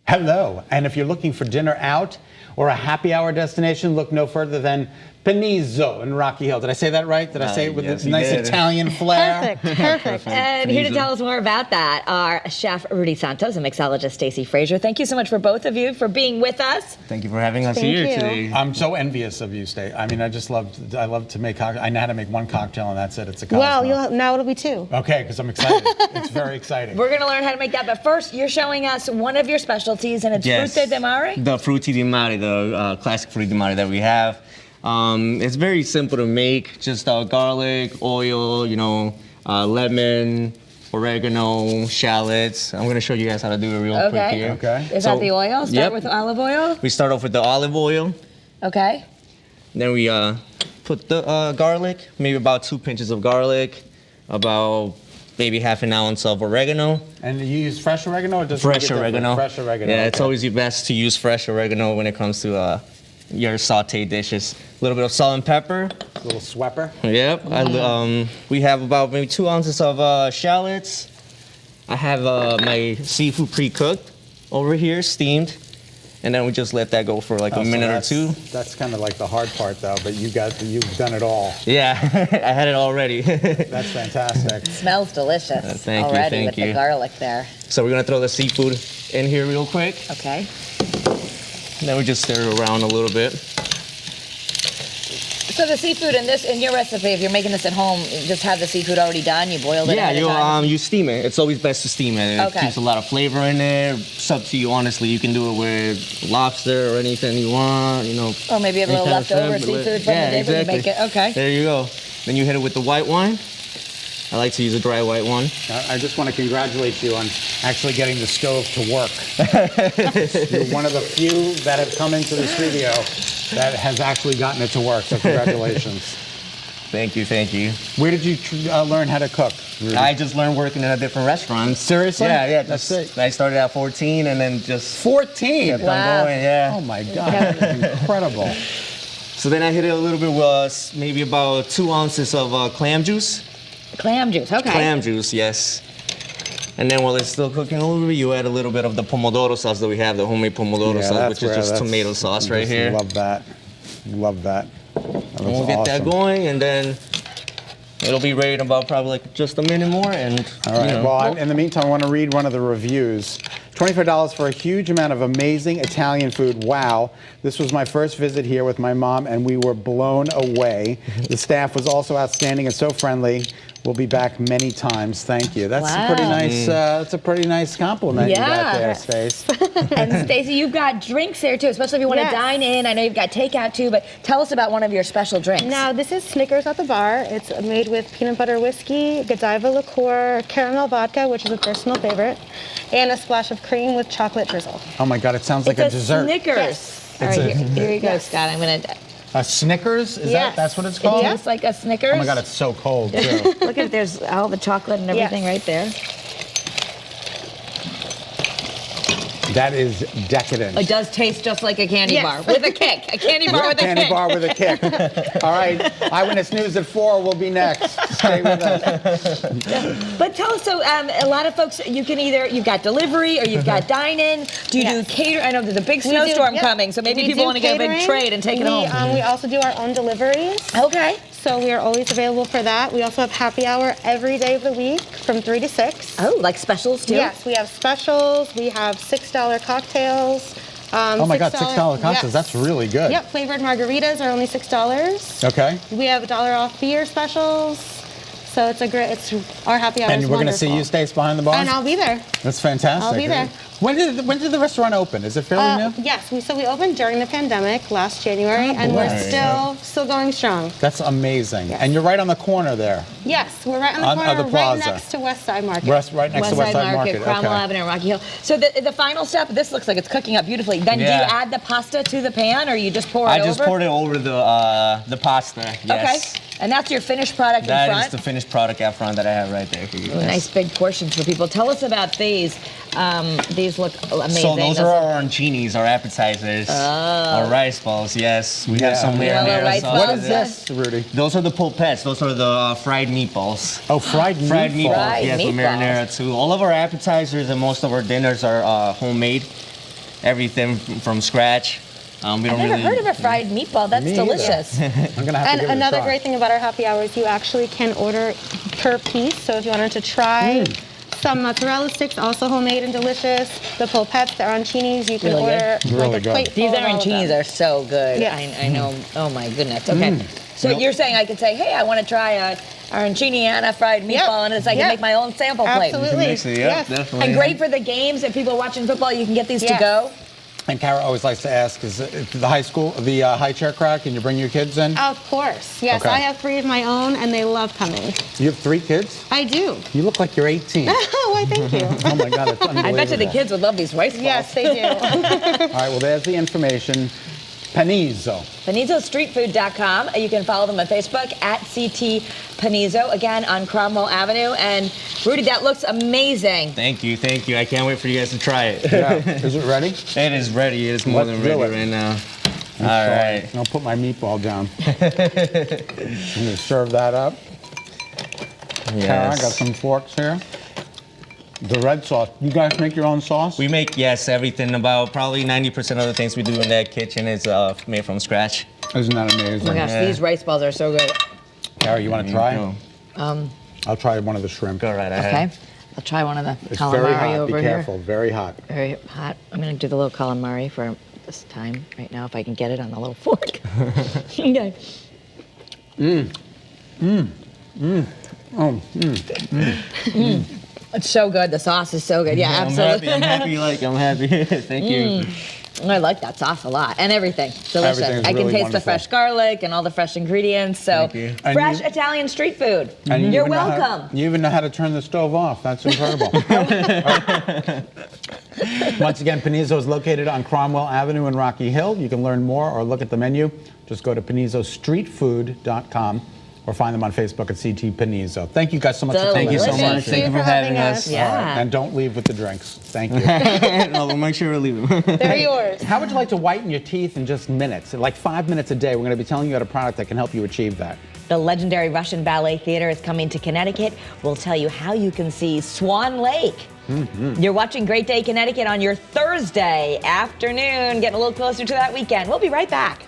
Hello, and if you're looking for dinner out or a happy hour destination, look no further than Panizzo in Rocky Hill. Did I say that right? Did I say it with this nice Italian flair? Perfect. And here to tell us more about that are Chef Rudy Santos and mixologist Stacey Frazier. Thank you so much for both of you for being with us. Thank you for having us here today. I'm so envious of you, Stacey. I mean, I love to make cocktails. I know how to make one cocktail and that's it. It's a Cosmo. Well, now it'll be two. Okay, because I'm excited. It's very exciting. We're going to learn how to make that, but first you're showing us one of your specialties, and it's frutti di mare? The frutti di mare, the classic frutti di mare that we have. It's very simple to make, just garlic, oil, lemon, oregano, shallots. I'm gonna show you guys how to do it real quick here. Okay. Is that the oil? Start with olive oil? We start off with the olive oil. Okay. Then we put the garlic, maybe about 2 pinches of garlic, about maybe half an ounce of oregano. And you use fresh oregano or just fresh oregano? Fresh oregano. Yeah, it's always best to use fresh oregano when it comes to your sauté dishes. A little bit of salt and pepper. A little swepper. Yep. We have about maybe 2 ounces of shallots. I have my seafood pre-cooked over here, steamed. And then we just let that go for like a minute or two. That's kind of like the hard part though, but you've done it all. Yeah, I had it already. That's fantastic. It smells delicious already with the garlic there. So we're gonna throw the seafood in here real quick. Okay. And then we just stir it around a little bit. So the seafood in your recipe, if you're making this at home, you just have the seafood already done. You boiled it. Yeah, you steam it. It's always best to steam it. It keeps a lot of flavor in there. It's up to you, honestly. You can do it with lobster or anything you want. Or maybe a little leftover seafood from the day when you make it. Okay. There you go. Then you hit it with the white wine. I like to use a dry white one. I just want to congratulate you on actually getting the stove to work. You're one of the few that have come into the studio that has actually gotten it to work, so congratulations. Thank you, thank you. Where did you learn how to cook, Rudy? I just learned working in a different restaurant. Seriously? Yeah. That's it. I started at 14 and then just 14? kept on going, yeah. Oh my God, that's incredible. So then I hit it a little bit with maybe about 2 ounces of clam juice. Clam juice, okay. Clam juice, yes. And then while it's still cooking a little bit, you add a little bit of the pomodoro sauce that we have, the homemade pomodoro sauce, which is just tomato sauce right here. Love that. Love that. And we'll get that going, and then it'll be ready in about probably like just a minute more. And all right. Well, in the meantime, I want to read one of the reviews. $25 for a huge amount of amazing Italian food. Wow. This was my first visit here with my mom, and we were blown away. The staff was also outstanding and so friendly. We'll be back many times. Thank you. That's a pretty nice. That's a pretty nice compliment you got there, Stace. And Stacey, you've got drinks there too, especially if you want to dine in. I know you've got takeout too, but tell us about one of your special drinks. Now, this is Snickers at the bar. It's made with peanut butter whiskey, Godiva liqueur, caramel vodka, which is a personal favorite, and a splash of cream with chocolate drizzle. Oh my God! It sounds like a dessert. Snickers. Yes. All right, here you go, Scott. I'm gonna. A Snickers? Is that's what it's It called? tastes like a Snickers. Oh my God, it's so cold too. Look at there's all the chocolate and everything right there. That is decadent. It does taste just like a candy bar with a kick. A candy bar with a kick. Candy bar with a kick. All right, Eyewitness News at 4 will be next. Stay with us. But tell us, so a lot of folks, you can you've got delivery or you've got dine-in. Do you do cater? I know there's a big snowstorm coming, so maybe people want to get a big trade and take it home. We also do our own deliveries. Okay. So we are always available for that. We also have happy hour every day of the week from 3 to 6. Oh, like specials too? Yes, we have specials. We have $6 cocktails. Oh my God, $6 cocktails. That's really good. Yep, flavored margaritas are only $6. Okay. We have $1 off beer specials. So it's our happy hour. And we're going to see you, Stace, behind the bar? And I'll be there. That's fantastic. I'll be there. When did the restaurant open? Is it fairly new? Yes, we opened during the pandemic last January, and we're still going strong. That's amazing. Yes. And you're right on the corner there. Yes, we're right on the corner, the plaza. right next to West Side Market. Right next to West Side Market. Cromwell Avenue, and Rocky Hill. So the final step, this looks like it's cooking up beautifully. Then do you add the pasta to the pan, or you just pour it over? I just poured it over the pasta, yes. Okay. And that's your finished product in front? That is the finished product out front that I have right there for you guys. Nice big portions for people. Tell us about these. These look amazing. So those are our arancinis, our appetizers, our rice balls, yes. We have some marinara sauce. What is this, Rudy? Those are the polpettes. Those are the fried meatballs. Oh, fried meatballs. Yes, with marinara too. All of our appetizers and most of our dinners are homemade. everything from scratch. We I've don't never really. heard of a fried meatball. That's Me either. delicious. I'm gonna have to And give it a another try. great thing about our happy hours, you actually can order per piece. So if you wanted to try some mozzarella sticks, also homemade and delicious. The polpettes, the arancinis, you can Really good. order Really like a good. plate These full of all of arancinis them. are so good. Yes. I know. Oh my goodness. Okay. So you're saying I could say, hey, I want to try a arancini and a fried meatball, and it's I can make my own sample plate. Absolutely. Mix it, yeah, Yes. definitely. And great for the games. If people are watching football, you can get these to Yes. go. And Kara always likes to ask, is the high school, the high chair crowd, can you bring your kids in? Of course. Yes, Okay. I have 3 of my own, and they love coming. You have 3 kids? I do. You look like you're 18. Oh, why, thank you. Oh my God, it's unbelievable. I bet you the kids would love these rice balls. Yes, they do. All right, well, there's the information. Panizzo. PanizoStreetFood.com. You can follow them on Facebook at CT Panizzo, again on Cromwell Avenue. And Rudy, that looks amazing. Thank you. I can't wait for you guys to try it. Yeah. Is it ready? It is ready. It's more Let's than do ready it. right now. All Sorry. right. I'll put my meatball down. I'm gonna serve that up. Kara, I got some forks here. The red sauce. You guys make your own sauce? We make, yes, everything. About probably 90% of the things we do in that kitchen is made from scratch. Isn't that amazing? Oh my gosh, Yeah. these rice balls are so good. Kara, you want to try? Go. I'll try one of the shrimp. Go right ahead. Okay. I'll try one of the It's very calamari hot. over Be here. careful. Very hot. Very hot. I'm going to do the little calamari for this time right now, if I can get it on the little fork. Okay. It's so good. The sauce is so good. Yeah, absolutely. I'm happy. I'm happy. Thank you. I like that sauce a lot and everything. Delicious. Everything's I can really taste wonderful. the fresh garlic and all the fresh ingredients. So Thank you. And fresh you- Italian street food. And you You're even know how- welcome. you even know how to turn the stove off. That's incredible. Once again, Panizzo is located on Cromwell Avenue in Rocky Hill. You can learn more or look at the menu. Just go to PanizzoStreetFood.com or find them on Facebook at CT Panizzo. Thank you guys so much for coming. Thank you so Delicious. much. Thank you for having us. Yeah. All right, and don't leave with the drinks. Thank you. No, we'll make sure to leave them. They're yours. How would you like to whiten your teeth in just minutes? Like 5 minutes a day. We're going to be telling you about a product that can help you achieve that. The legendary Russian Ballet Theater is coming to Connecticut. We'll tell you how you can see Swan Lake. You're watching Great Day Connecticut on your Thursday afternoon, getting a little closer to that weekend. We'll be right back.